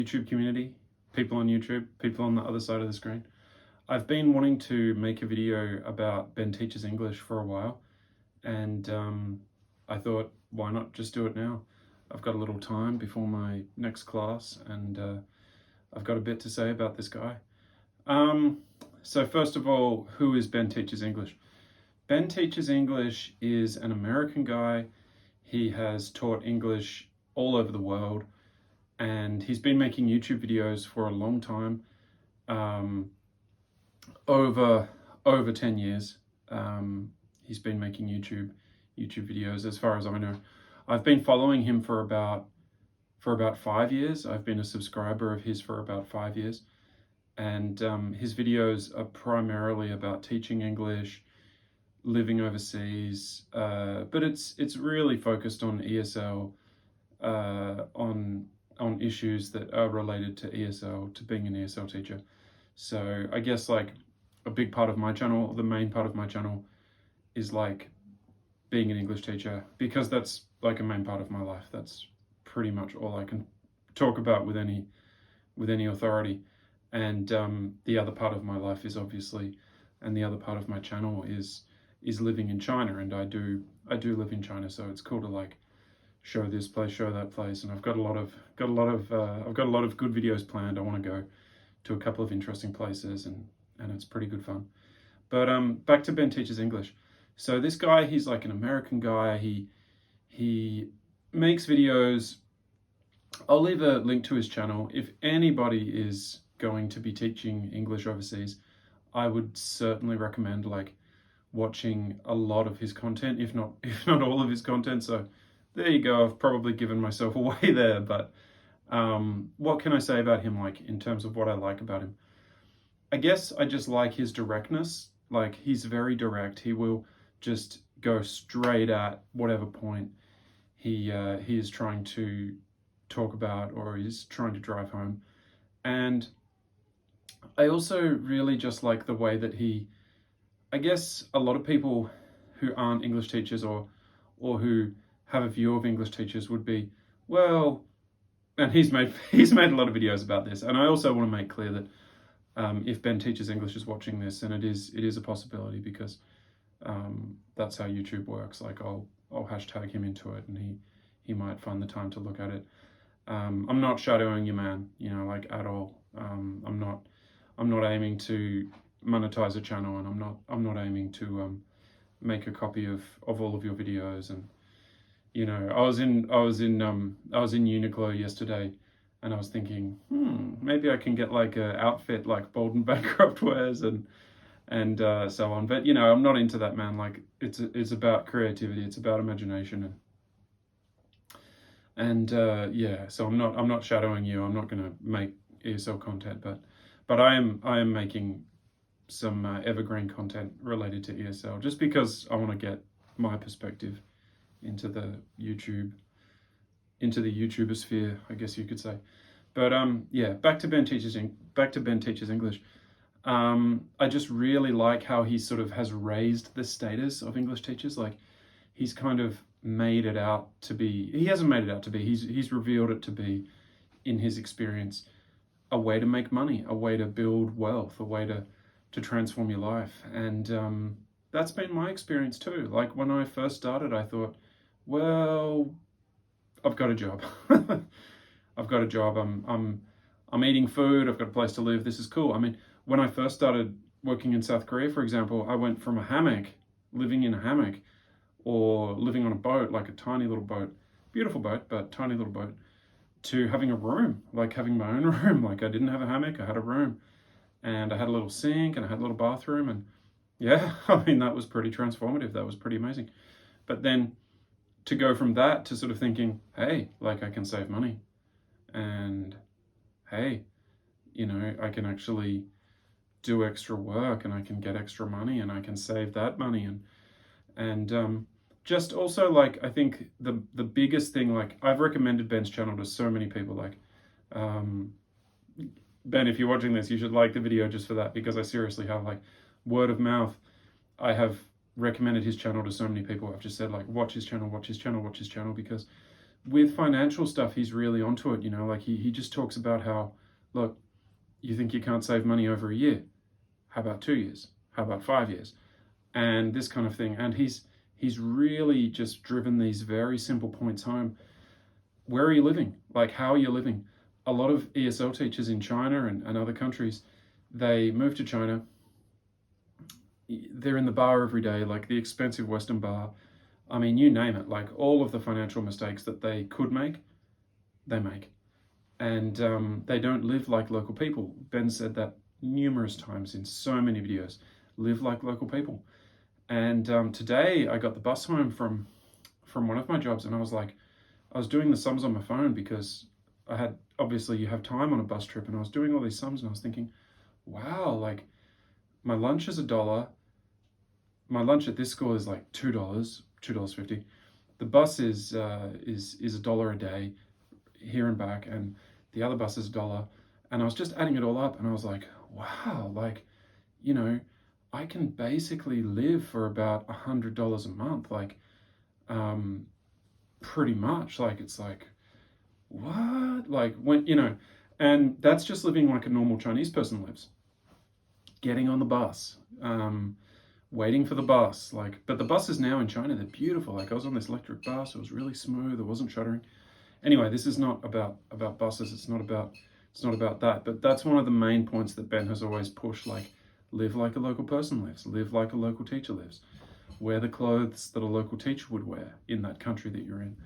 YouTube community, people on YouTube, people on the other side of the screen. I've been wanting to make a video about Ben Teaches English for a while, and I thought, why not just do it now? I've got a little time before my next class, and I've got a bit to say about this guy. So first of all, who is Ben Teaches English? Ben Teaches English is an American guy. He has taught English all over the world, and he's been making YouTube videos for a long time, over 10 years. He's been making YouTube videos as far as I know. I've been following him for about 5 years. I've been a subscriber of his for about 5 years, and his videos are primarily about teaching English, living overseas, but it's really focused on ESL, on issues that are related to ESL, to being an ESL teacher. So I guess like a big part of my channel, the main part of my channel, is like being an English teacher, because that's like a main part of my life. That's pretty much all I can talk about with any authority. And the other part of my life is obviously, and the other part of my channel is living in China, and I do live in China, so it's cool to like show this place, show that place, and I've got a lot of good videos planned. I want to go to a couple of interesting places, and it's pretty good fun. But back to Ben Teaches English. So this guy, he's like an American guy. He makes videos. I'll leave a link to his channel. If anybody is going to be teaching English overseas, I would certainly recommend like watching a lot of his content, if not all of his content. So there you go. I've probably given myself away there, but what can I say about him, like in terms of what I like about him? I guess I just like his directness. Like, he's very direct. He will just go straight at whatever point he is trying to talk about or is trying to drive home. And I also really just like the way that I guess a lot of people who aren't English teachers or who have a view of English teachers would be, well, and he's made a lot of videos about this. And I also want to make clear that if Ben Teaches English is watching this, and it is a possibility, because that's how YouTube works. Like, I'll hashtag him into it, and he might find the time to look at it. I'm not shadowing you, man, like at all. I'm not aiming to monetize a channel, and I'm not aiming to make a copy of all of your videos. And I was in Uniqlo yesterday, and I was thinking, maybe I can get like an outfit like Bold and Bancroft wears and so on. But I'm not into that, man. Like, it's about creativity, it's about imagination, and yeah. So I'm not shadowing you. I'm not going to make ESL content, but I am making some evergreen content related to ESL, just because I want to get my perspective into the YouTuber sphere, I guess you could say. But yeah, back to Ben Teaches English. I just really like how he sort of has raised the status of English teachers. Like, he's kind of made it out to be, he hasn't made it out to be, he's revealed it to be, in his experience, a way to make money, a way to build wealth, a way to transform your life. And that's been my experience too. Like, when I first started, I thought, well, I've got a job. I've got a job. I'm eating food. I've got a place to live. This is cool. I mean, when I first started working in South Korea, for example, I went from a hammock, living in a hammock, or living on a boat, like a tiny little boat, beautiful boat, but tiny little boat, to having a room, like having my own room. Like, I didn't have a hammock, I had a room, and I had a little sink, and I had a little bathroom, and yeah, I mean, that was pretty transformative. That was pretty amazing. But then to go from that to sort of thinking, hey, like, I can save money, and hey, I can actually do extra work, and I can get extra money, and I can save that money, and just also, like, I think the biggest thing, like, I've recommended Ben's channel to so many people. Like, Ben, if you're watching this, you should like the video just for that, because I seriously have, like, word of mouth, I have recommended his channel to so many people. I've just said, like, watch his channel, watch his channel, watch his channel, because with financial stuff, he's really onto it, you know, like he just talks about how, look, you think you can't save money over a year? How about 2 years? How about 5 years? And this kind of thing. And he's really just driven these very simple points home. Where are you living? Like, how are you living? A lot of ESL teachers in China and other countries, they move to China. They're in the bar every day, like the expensive Western bar. I mean, you name it, like all of the financial mistakes that they could make, they make. And they don't live like local people. Ben said that numerous times in so many videos, live like local people. And today I got the bus home from one of my jobs, and I was doing the sums on my phone because obviously you have time on a bus trip, and I was doing all these sums and I was thinking, wow, like my lunch is $1. My lunch at this school is like $2, $2.50. The bus is $1 a day here and back, and the other bus is $1. And I was just adding it all up, and I was like, wow, like, you know, I can basically live for about $100 a month, like, pretty much. Like, it's like, what? Like, when, you know, and that's just living like a normal Chinese person lives. Getting on the bus, waiting for the bus, like, but the buses now in China, they're beautiful. Like, I was on this electric bus, it was really smooth, it wasn't shuddering. Anyway, this is not about buses, it's not about that, but that's one of the main points that Ben has always pushed, like, live like a local person lives, live like a local teacher lives, wear the clothes that a local teacher would wear in that country that you're in.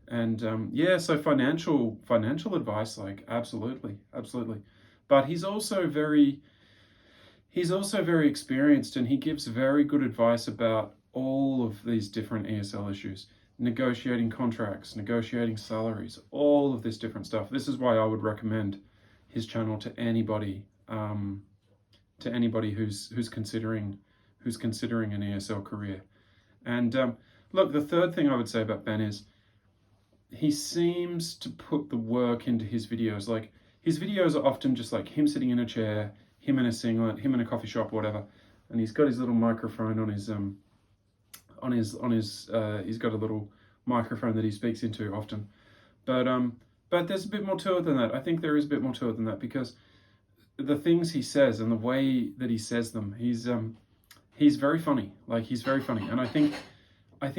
And yeah, so financial advice, like, absolutely, but he's also very experienced, and he gives very good advice about all of these different ESL issues, negotiating contracts, negotiating salaries, all of this different stuff. This is why I would recommend his channel to anybody who's considering an ESL career. And look, the third thing I would say about Ben is he seems to put the work into his videos. Like, his videos are often just like him sitting in a chair, him in a singlet, him in a coffee shop, whatever, and he's got his little microphone on his he's got a little microphone that he speaks into often. But there's a bit more to it than that. I think there is a bit more to it than that, because the things he says and the way that he says them, he's very funny. Like, he's very funny, and I think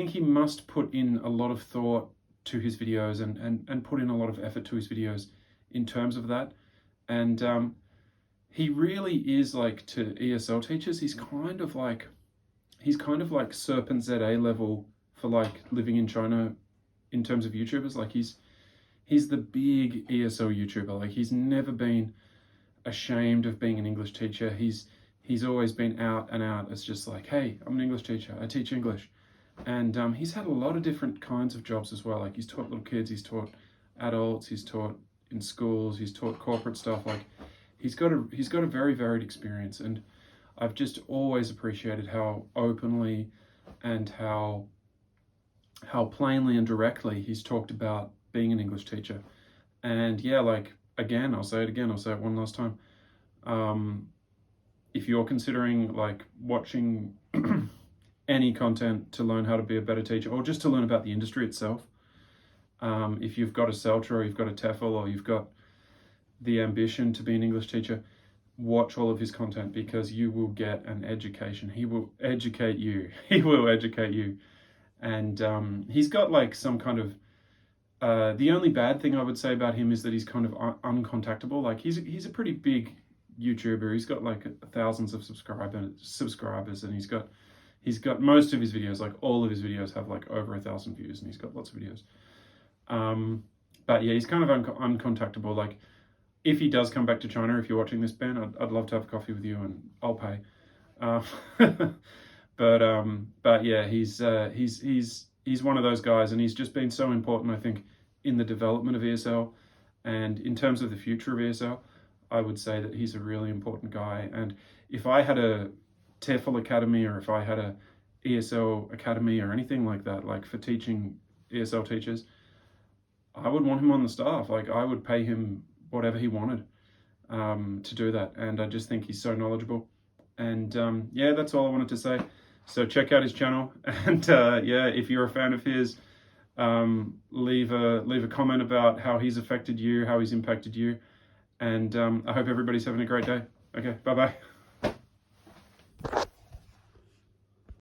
he must put in a lot of thought to his videos and put in a lot of effort to his videos in terms of that. And he really is, like, to ESL teachers, he's kind of like Serpent ZA level for, like, living in China in terms of YouTubers. Like, he's the big ESL YouTuber. Like, he's never been ashamed of being an English teacher. He's always been out and out as just like, hey, I'm an English teacher, I teach English. And he's had a lot of different kinds of jobs as well. Like, he's taught little kids, he's taught adults, he's taught in schools, he's taught corporate stuff. Like, he's got a very varied experience, and I've just always appreciated how openly and how plainly and directly he's talked about being an English teacher. And yeah, like, again, I'll say it one last time. If you're considering, like, watching any content to learn how to be a better teacher, or just to learn about the industry itself, if you've got a CELTA, or you've got a TEFL, or you've got the ambition to be an English teacher, watch all of his content, because you will get an education. He will educate you. And he's got, like, some kind of the only bad thing I would say about him is that he's kind of uncontactable. Like, he's a pretty big YouTuber. He's got, like, thousands of subscribers, and he's got most of his videos, like all of his videos, have like over 1,000 views, and he's got lots of videos. But yeah, he's kind of uncontactable. Like, if he does come back to China, if you're watching this, Ben, I'd love to have a coffee with you, and I'll pay. But yeah, he's one of those guys, and he's just been so important, I think, in the development of ESL, and in terms of the future of ESL. I would say that he's a really important guy. And if I had a TEFL Academy, or if I had a ESL Academy or anything like that, like for teaching ESL teachers, I would want him on the staff. Like, I would pay him whatever he wanted to do that. And I just think he's so knowledgeable. And yeah, that's all I wanted to say. So check out his channel. And yeah, if you're a fan of his, Leave a comment about how he's affected you, how he's impacted you, and I hope everybody's having a great day. Okay, bye-bye.